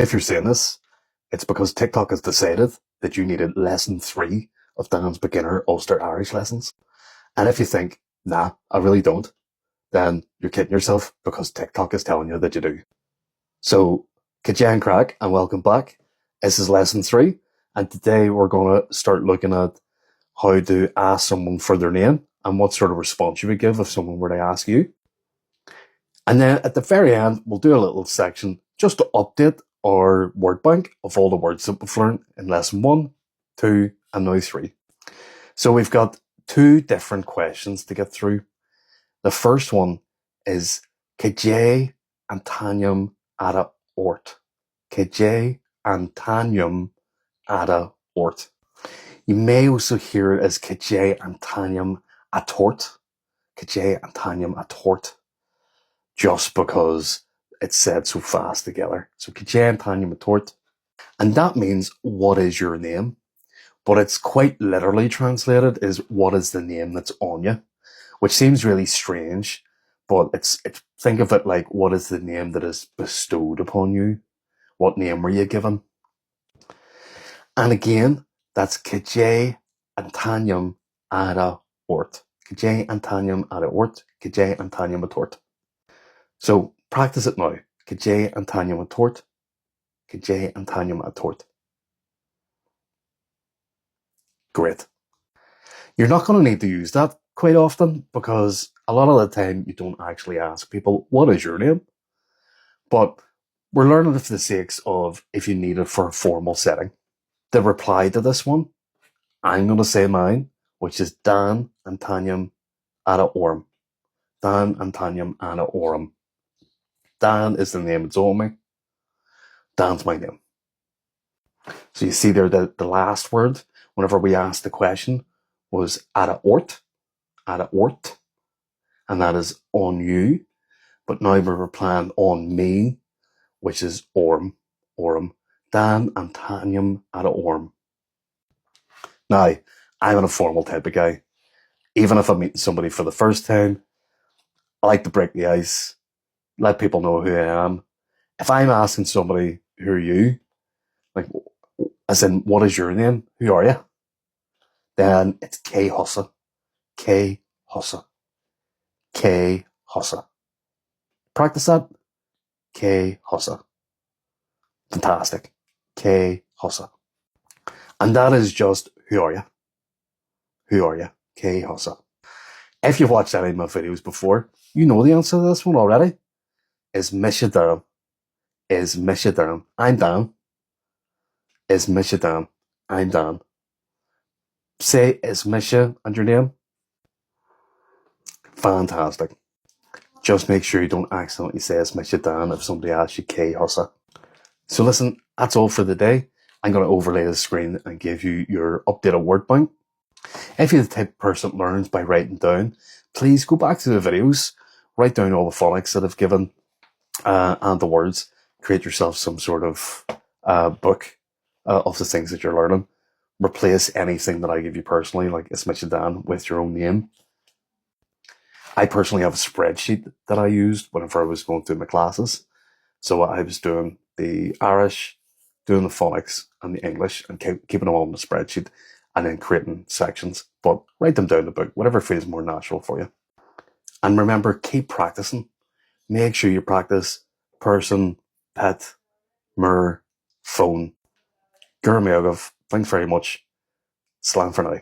If you're saying this, it's because TikTok has decided that you needed lesson 3 of Dan's beginner Ulster Irish lessons. And if you think, nah, I really don't, then you're kidding yourself because TikTok is telling you that you do. So, Kajan crack and welcome back. This is lesson 3, and today we're going to start looking at how to ask someone for their name and what sort of response you would give if someone were to ask you. And then at the very end, we'll do a little section just to update our word bank of all the words that we've learned in lesson 1, 2, and now 3. So we've got 2 different questions to get through. The first one is agaibh and tanium ada ort. Agaibh and tanium ada ort. You may also hear it as agaibh and tanium a tort. Agaibh and tanium a tort. Just because it's said so fast together. So agaibh and tanium a tort. And that means, what is your name? But it's quite literally translated as, what is the name that's on you? Which seems really strange, but it's think of it like, what is the name that is bestowed upon you? What name were you given? And again, that's agaibh and tanium ada ort. Agaibh and tanium ada ort. Agaibh and tanium a tort. So practice it now. Agaibh and tanium a tort. Agaibh and tanium a tort. Great. You're not going to need to use that quite often because a lot of the time you don't actually ask people, what is your name? But we're learning it for the sakes of if you need it for a formal setting. The reply to this one, I'm going to say mine, which is Dan and Tanium ada orm. Dan and Tanium ada orm. Dan is the name that's on me. Dan's my name. So you see there the last word, whenever we asked the question, was ada ort, and that is on you. But now we're replying on me, which is orm. Dan and Tanium ada orm. Now, I'm an informal type of guy. Even if I'm meeting somebody for the first time, I like to break the ice, let people know who I am. If I'm asking somebody, who are you? Like, as in, what is your name? Who are you? Then it's K Hussa. K Hussa. K Hussa. Practice that. K Hussa. Fantastic. K Hussa. And that is just, who are you? Who are you? K Hussa. If you've watched any of my videos before, you know the answer to this one already. Is Misha Dan. Is Misha Dan. I'm Dan. Is Misha Dan. I'm Dan. Say, is Misha and your name? Fantastic. Just make sure you don't accidentally say is Misha Dan if somebody asks you K Hussa. So listen, that's all for the day. I'm going to overlay the screen and give you your updated word bank. If you're the type of person that learns by writing down, please go back to the videos, write down all the phonics that I've given and the words. Create yourself some sort of book of the things that you're learning. Replace anything that I give you personally, like Ismisha Dan, with your own name. I personally have a spreadsheet that I used whenever I was going through my classes. So I was doing the Irish, doing the phonics and the English, and keeping them all in the spreadsheet, and then creating sections. But write them down in the book, whatever feels more natural for you. And remember, keep practicing. Make sure you practice person, pet, mir, phone. Gur me agaibh. Thanks very much. Slán for now.